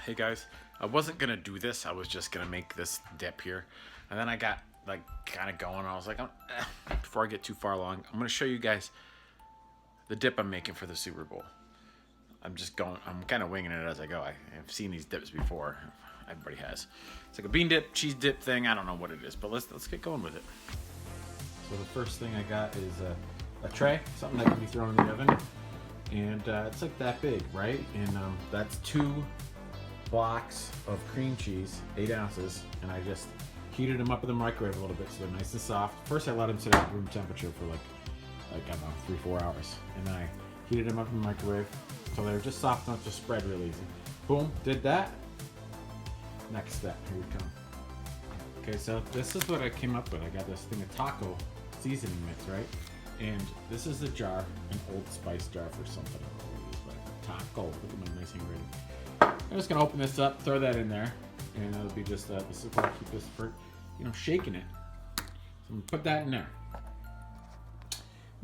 Hey guys, I wasn't gonna do this. I was just gonna make this dip here, and then I got like kind of going. I was like, before I get too far along, I'm gonna show you guys the dip I'm making for the Super Bowl. I'm kind of winging it as I go. I've seen these dips before. Everybody has. It's like a bean dip, cheese dip thing. I don't know what it is, but let's get going with it. So the first thing I got is a tray, something that can be thrown in the oven, and it's like that big, right? And that's 2 blocks of cream cheese, 8 ounces, and I just heated them up in the microwave a little bit so they're nice and soft. First I let them sit at room temperature for like I don't know, 3-4 hours, and then I heated them up in the microwave so they're just soft enough to spread real easy. Boom, did that. Next step, here we come. Okay, so this is what I came up with. I got this thing of taco seasoning mix, right? And this is a jar, an Old Spice jar for something. I don't know what it is, but taco. Look at my nice handwriting. I'm just gonna open this up, throw that in there, and it'll be just this is gonna keep this for, shaking it. So I'm gonna put that in there.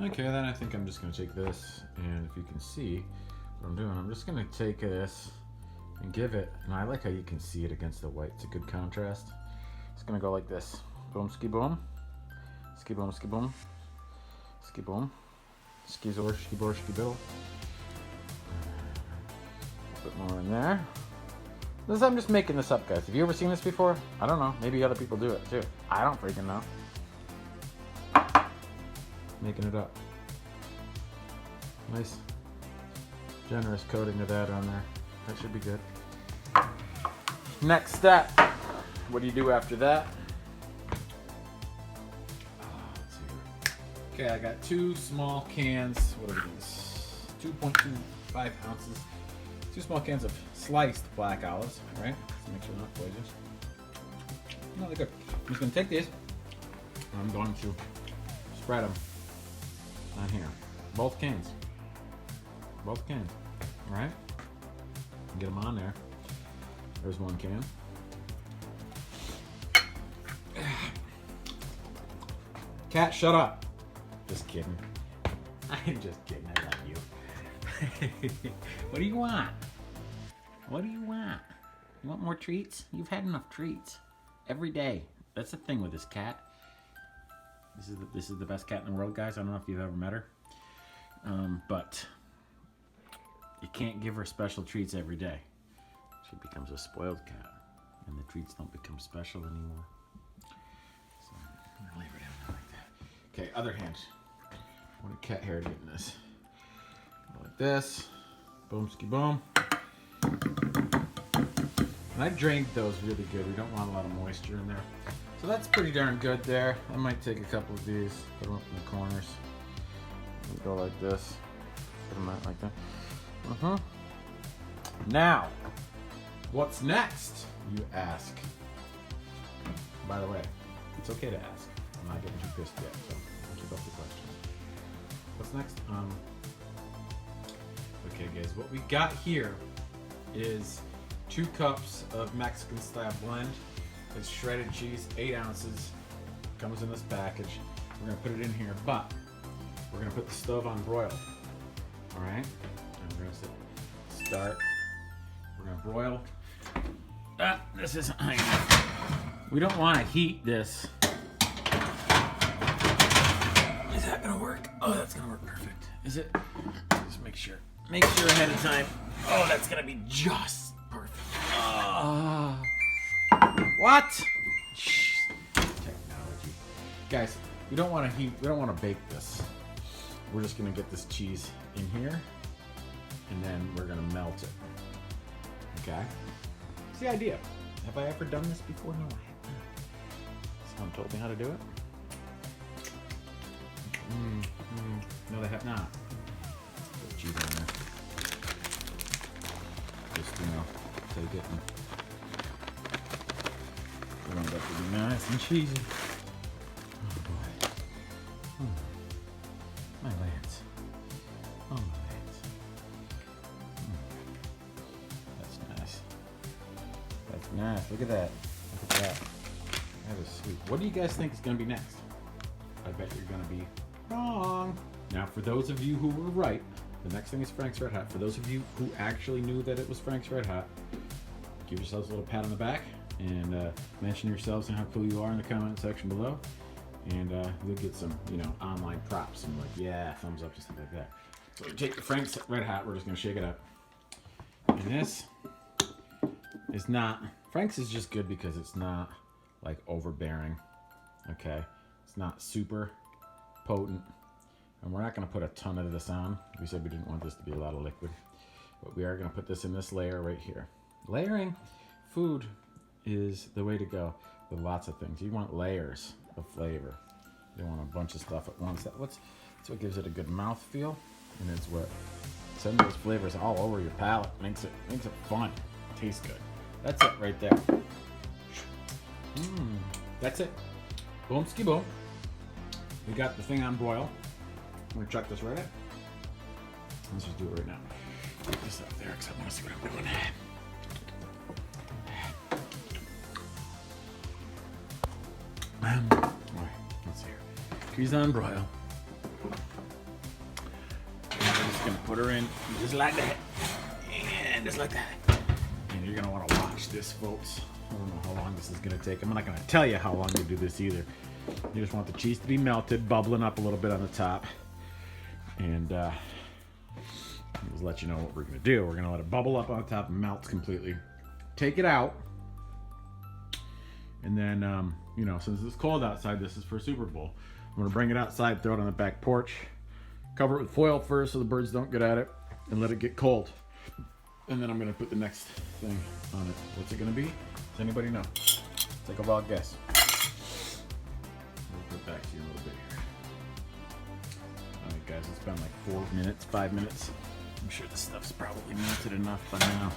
Okay, then I think I'm just gonna take this, and if you can see what I'm doing, I'm just gonna take this and give it, and I like how you can see it against the white. It's a good contrast. It's gonna go like this. Boom, ski boom. Ski boom, ski boom. Ski boom. Ski zor, ski bor, ski bill. A bit more in there. I'm just making this up, guys. Have you ever seen this before? I don't know. Maybe other people do it too. I don't freaking know. Making it up. Nice, generous coating of that on there. That should be good. Next step. What do you do after that? Let's see. Okay, I got 2 small cans. What are these? 2.25 ounces. 2 small cans of sliced black olives, right? To make sure they're not poisonous. No, they're good. I'm just going to take these and I'm going to spread them on here. Both cans. Both cans. All right? Get them on there. There's 1 can. Cat, shut up. Just kidding. I'm just kidding. I love you. What do you want? What do you want? You want more treats? You've had enough treats every day. That's the thing with this cat. This is the best cat in the world, guys. I don't know if you've ever met her, but you can't give her special treats every day. She becomes a spoiled cat, and the treats don't become special anymore. So I'm gonna leave her down there like that. Okay, other hand. I want a cat hair to get in this. Go like this. Boom, ski boom. And I drained those really good. We don't want a lot of moisture in there. So that's pretty darn good there. I might take a couple of these, put them up in the corners. And go like this. Put them out like that. Now, what's next, you ask? By the way, it's okay to ask. I'm not getting too pissed yet, so keep up the questions. What's next? Okay, guys, what we got here is 2 cups of Mexican style blend. It's shredded cheese, 8 ounces. Comes in this package. We're gonna put it in here, but we're gonna put the stove on broil. All right, and we're gonna start. We're gonna broil. This isn't high enough. We don't want to heat this. Is that gonna work? Oh, that's gonna work perfect. Is it? Just make sure. Make sure ahead of time. Oh, that's gonna be just perfect. What? Shh. Technology. Guys, we don't want to heat. We don't want to bake this. We're just gonna get this cheese in here, and then we're gonna melt it. Okay. It's the idea. Have I ever done this before? No, I have not. Someone told me how to do it. No, they have not. Put cheese on there. Just, take it and we want that to be nice and cheesy. Oh boy. My lands. Oh, my lands. That's nice. That's nice. Look at that. Look at that. That is sweet. What do you guys think is going to be next? I bet you're going to be wrong. Now, for those of you who were right, the next thing is Frank's Red Hot. For those of you who actually knew that it was Frank's Red Hot, give yourselves a little pat on the back and mention yourselves and how cool you are in the comment section below. And you'll get some, you know, online props and like, yeah, thumbs up and stuff like that. So we take the Frank's Red Hot, we're just gonna shake it up. And this is not, Frank's is just good because it's not like overbearing, okay? It's not super potent. And we're not gonna put a ton of this on. We said we didn't want this to be a lot of liquid. But we are gonna put this in this layer right here. Layering food is the way to go with lots of things. You want layers of flavor. You don't want a bunch of stuff at once. That's what gives it a good mouth feel, and it's what sends those flavors all over your palate. Makes it fun. Tastes good. That's it right there. That's it. Boom ski boom. We got the thing on broil. I'm gonna chuck this right in. Let's just do it right now. Put this up there because I want to see what I'm doing. Alright, let's see here. She's on broil. And I'm just gonna put her in just like that. And just like that. And you're gonna want to watch this, folks. I don't know how long this is gonna take. I'm not gonna tell you how long you do this either. You just want the cheese to be melted, bubbling up a little bit on the top. And just let you know what we're gonna do. We're gonna let it bubble up on the top and melt completely. Take it out. And then, you know, since it's cold outside, this is for Super Bowl. I'm gonna bring it outside, throw it on the back porch, cover it with foil first so the birds don't get at it, and let it get cold. And then I'm gonna put the next thing on it. What's it gonna be? Does anybody know? Take a wild guess. We'll put back to you a little bit here. All right, guys, it's been like 4 minutes, 5 minutes. I'm sure this stuff's probably melted enough by now.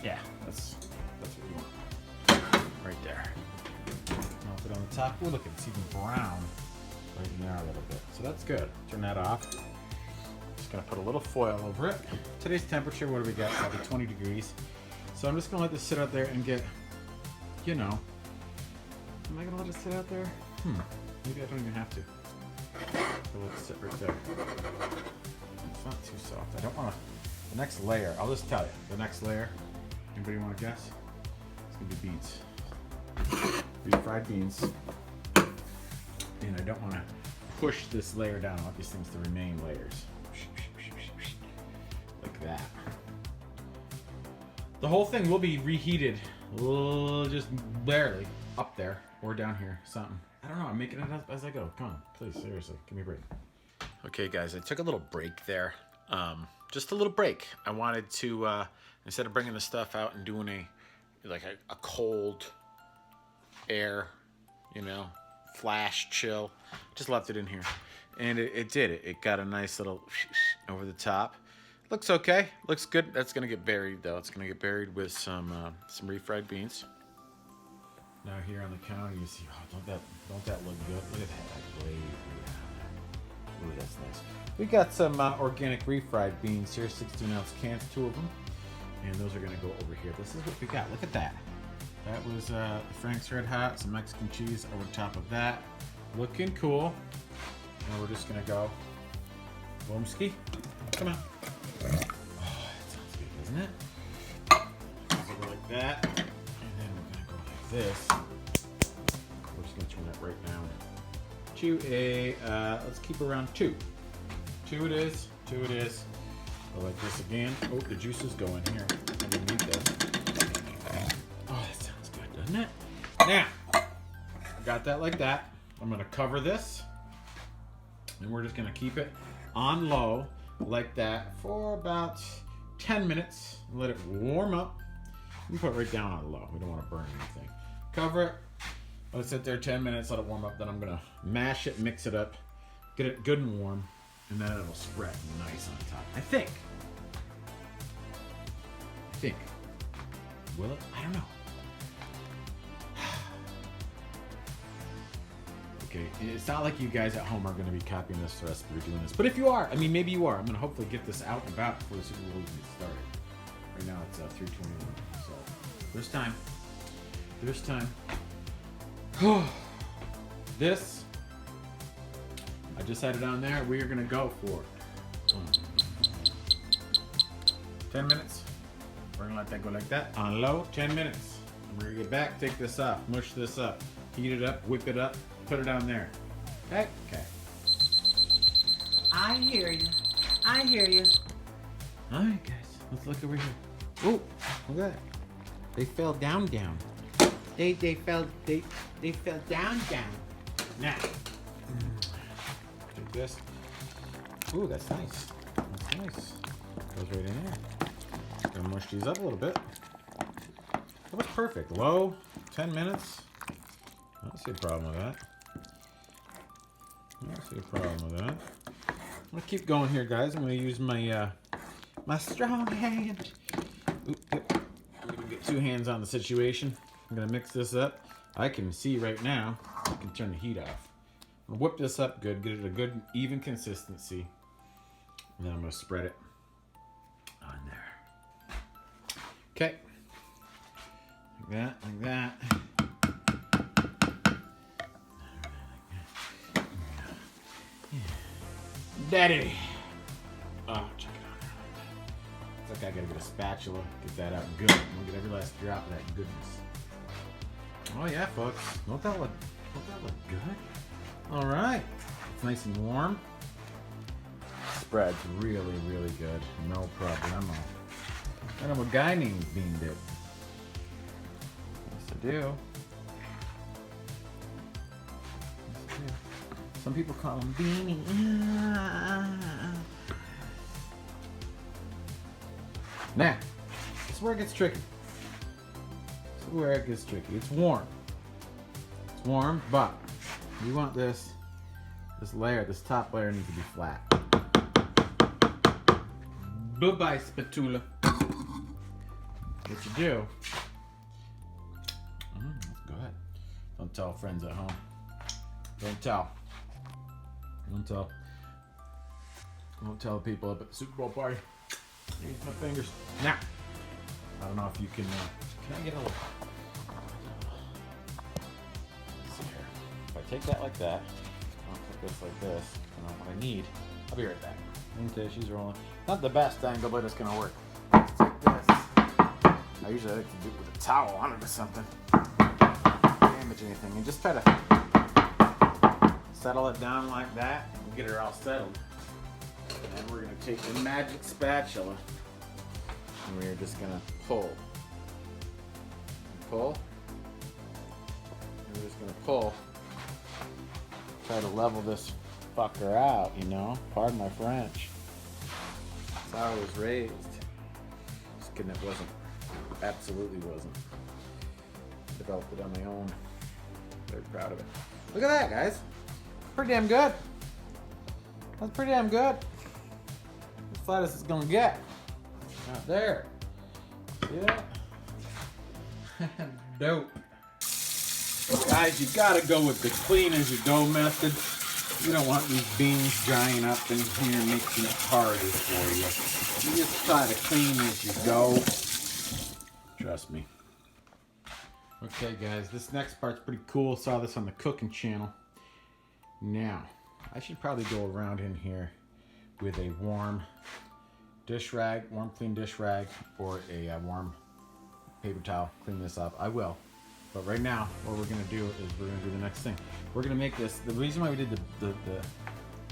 Yeah, that's what we want. Right there. Melt it on the top. Ooh, look, it's even brown right in there a little bit. So that's good. Turn that off. Just gonna put a little foil over it. Today's temperature, what do we got? Probably 20 degrees. So I'm just gonna let this sit out there and get, you know, am I gonna let it sit out there? Maybe I don't even have to. So let it sit right there. It's not too soft. I don't wanna, the next layer, I'll just tell you, the next layer, anybody wanna guess? It's gonna be beans. Refried beans. And I don't want to push this layer down. I want these things to remain layers. Like that. The whole thing will be reheated just barely up there or down here, something. I don't know, I'm making it up as I go. Come on, please, seriously, give me a break. Okay, guys, I took a little break there. Just a little break. I wanted to, instead of bringing the stuff out and doing a cold air, you know, flash chill, just left it in here, and it did it. It got a nice little over the top. Looks okay. Looks good. That's gonna get buried though. It's gonna get buried with some refried beans. Now here on the counter, you see, oh, don't that look good? Look at that blade. Ooh, that's nice. We got some organic refried beans here, 16-ounce cans, 2 of them, and those are gonna go over here. This is what we got. Look at that. That was Frank's Red Hot, some Mexican cheese over top of that. Looking cool. Now we're just gonna go boomski. Come on. Oh, that sounds good, doesn't it? Go like that. And then we're gonna go like this. We're just gonna turn that right down to a, let's keep around 2. 2 it is, 2 it is. Go like this again. Oh, the juice is going here. I'm gonna need this. Isn't it? Now, got that like that. I'm gonna cover this, and we're just gonna keep it on low like that for about 10 minutes. Let it warm up. You put it right down on low. We don't want to burn anything. Cover it. Let it sit there 10 minutes. Let it warm up. Then I'm gonna mash it, mix it up, get it good and warm, and then it'll spread nice on top. I think. Will it? I don't know. Okay, it's not like you guys at home are going to be copying this recipe or doing this. But if you are, I mean, maybe you are. I'm going to hopefully get this out and about before the Super Bowl even started. Right now it's 3:21, so there's time. There's time. This, I just had it on there. We are going to go for 10 minutes. We're gonna let that go like that on low, 10 minutes. And we're gonna get back, take this off, mush this up, heat it up, whip it up, put it down there. Okay? Okay. I hear you. I hear you. All right, guys, let's look over here. Oh, look at that. They fell down. They fell down. Now, take this. Ooh, that's nice. That's nice. Goes right in there. Gonna mush these up a little bit. That was perfect. Low, 10 minutes. I don't see a problem with that. I don't see a problem with that. I'm gonna keep going here, guys. I'm gonna use my my strong hand. Oop, yep. I'm gonna get two hands on the situation. I'm gonna mix this up. I can see right now. I can turn the heat off. I'm gonna whip this up good, get it a good even consistency, and then I'm gonna spread it on there. Okay, like that. Daddy. Oh, check it out. It's like I gotta get a spatula, get that out good. I'm gonna get every last drop of that goodness. Oh yeah, folks. Don't that look good? All right. It's nice and warm. Spread's really, really good. No problemo. And I'm a guy named Bean Dip. Yes, I do. Yes, I do. Some people call him Beanie. Now, this is where it gets tricky. This is where it gets tricky. It's warm. It's warm, but you want this layer, this top layer needs to be flat. Bye-bye, spatula. What you do, go ahead. Don't tell friends at home. Don't tell. Don't tell people up at the Super Bowl party. Use my fingers. Now, I don't know if you can I get a little, let's see here. If I take that like that, I'll put this like this, and what I need, I'll be right back. Okay, she's rolling. Not the best angle, but it's gonna work. Let's take this. I usually like to do it with a towel on it or something. Damage anything, and just try to settle it down like that and get her all settled. And we're gonna take the magic spatula and we're just gonna pull. And we're just gonna pull. Try to level this fucker out, you know? Pardon my French. That's how I was raised. Just kidding, it wasn't. Absolutely wasn't. Developed it on my own. Very proud of it. Look at that, guys. Pretty damn good. That's pretty damn good. As flat as it's gonna get. Out there. Yeah. Dope. Guys, you gotta go with the clean as you go method. You don't want these beans drying up in here and making it harder for you. You just try to clean as you go. Trust me. Okay guys, this next part's pretty cool. Saw this on the cooking channel. Now, I should probably go around in here with a warm dish rag, warm clean dish rag, or a warm paper towel. Clean this up. I will. But right now, what we're going to do is we're going to do the next thing. We're going to make this, the reason why we did the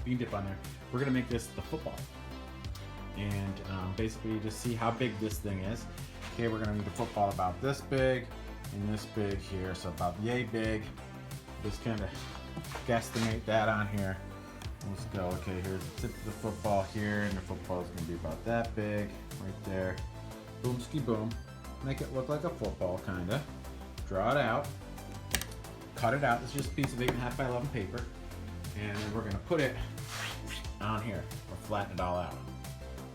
bean dip on there, we're going to make this the football. And basically just see how big this thing is. Okay, we're going to need a football about this big and this big here. So about yay big. Just kind of guesstimate that on here. Let's go. Okay, here's the tip of the football here, and the football is going to be about that big right there. Boom, ski boom. Make it look like a football, kind of. Draw it out. Cut it out. This is just a piece of 8.5 by 11 paper. And then we're going to put it on here. Or flatten it all out.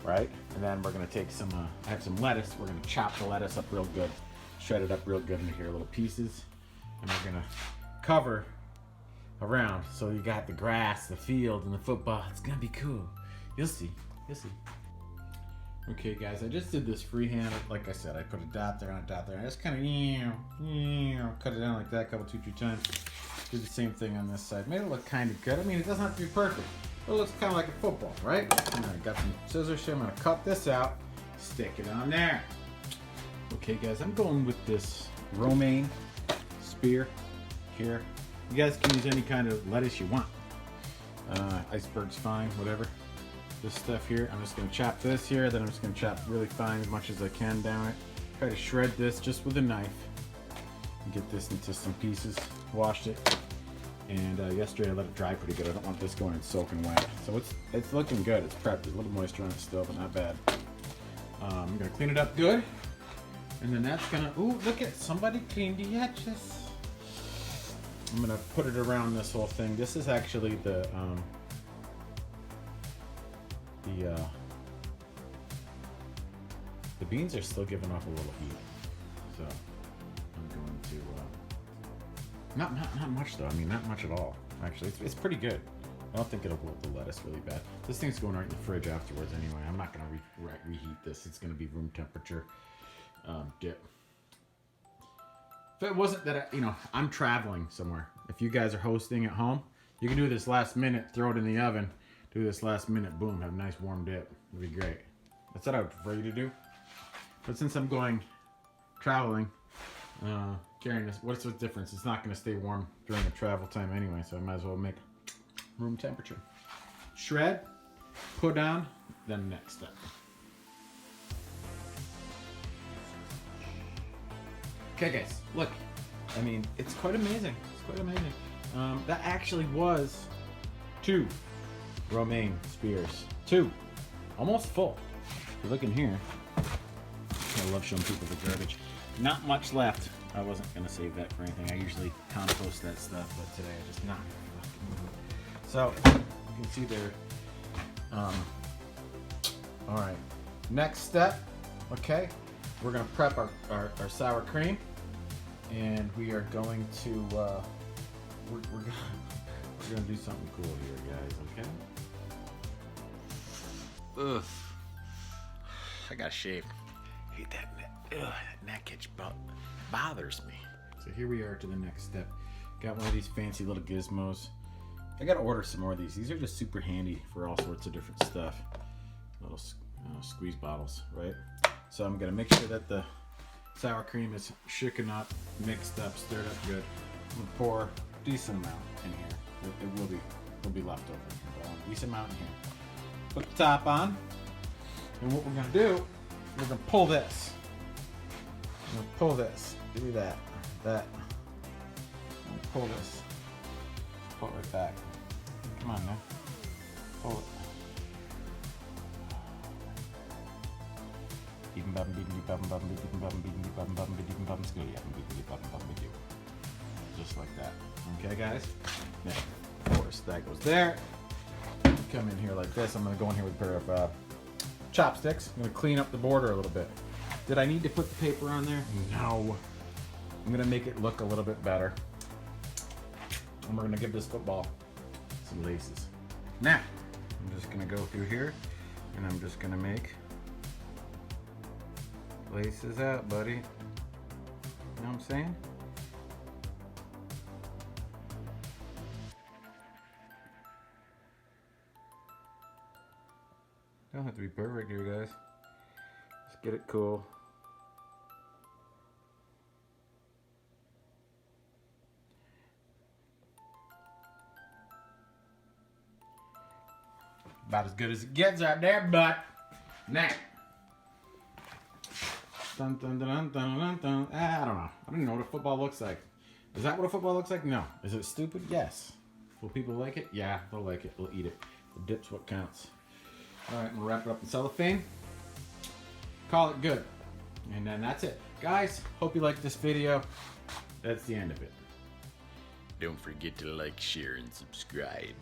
Right? And then we're going to take some, I have some lettuce. We're going to chop the lettuce up real good. Shred it up real good into here, little pieces. And we're going to cover around. So you got the grass, the field, and the football. It's going to be cool. You'll see. You'll see. Okay, guys, I just did this freehand. Like I said, I put a dot there and a dot there. I just kind of, cut it down like that a couple, 2-3 times. Do the same thing on this side. Made it look kind of good. I mean, it doesn't have to be perfect. It looks kind of like a football, right? And I got some scissors here. I'm going to cut this out, stick it on there. Okay guys, I'm going with this romaine spear here. You guys can use any kind of lettuce you want. Iceberg's fine, whatever. This stuff here, I'm just gonna chop this here, then I'm just gonna chop really fine as much as I can down it. Try to shred this just with a knife. And get this into some pieces. Washed it. And yesterday I let it dry pretty good. I don't want this going in soaking wet. So it's looking good. It's prepped. There's a little moisture on it still, but not bad. I'm gonna clean it up good. And then that's gonna, ooh, look at, somebody cleaned the edges. I'm gonna put it around this whole thing. This is actually the beans are still giving off a little heat. So I'm going to, not much though. I mean, not much at all. Actually, it's pretty good. I don't think it'll blow up the lettuce really bad. This thing's going right in the fridge afterwards anyway. I'm not gonna reheat this. It's gonna be room temperature dip. If it wasn't that, I'm traveling somewhere. If you guys are hosting at home, you can do this last minute, throw it in the oven, do this last minute, boom, have a nice warm dip. It'd be great. That's what I would prefer you to do. But since I'm going traveling, carrying this, what's the difference? It's not going to stay warm during the travel time anyway, so I might as well make room temperature. Shred, put down, then next step. Okay guys, look, I mean, it's quite amazing. It's quite amazing. That actually was 2 romaine spears. 2. Almost full. If you look in here, I love showing people the garbage. Not much left. I wasn't going to save that for anything. I usually compost that stuff, but today I just not. So, you can see there. Alright, next step, okay, we're going to prep our sour cream. And we are going to, we're gonna do something cool here, guys, okay? Ugh. I gotta shave. Hate that neck itch, bothers me. So here we are to the next step. Got one of these fancy little gizmos. I gotta order some more of these. These are just super handy for all sorts of different stuff. Little squeeze bottles, right? So I'm gonna make sure that the sour cream is shaken up, mixed up, stirred up good. I'm gonna pour a decent amount in here. It will be left over, but a decent amount in here. Put the top on, and what we're gonna do, we're gonna pull this. I'm gonna pull this. Give me that. I'm gonna pull this. Pull it right back. Come on now. Pull it. Just like that. Okay, guys? Now, of course, that goes there. Come in here like this. I'm going to go in here with a pair of chopsticks. I'm going to clean up the border a little bit. Did I need to put the paper on there? No. I'm going to make it look a little bit better. And we're going to give this football some laces. Now, I'm just going to go through here, and I'm just going to make laces out, buddy. You know what I'm saying? Don't have to be perfect here, guys. Just get it cool. About as good as it gets out there, but now. Dun, dun, dun, dun, dun, dun. I don't know. I don't know what a football looks like. Is that what a football looks like? No. Is it stupid? Yes. Will people like it? Yeah, they'll like it. They'll eat it. The dip's what counts. Alright, I'm going to wrap it up in cellophane. Call it good. And then that's it. Guys, hope you liked this video. That's the end of it. Don't forget to like, share, and subscribe.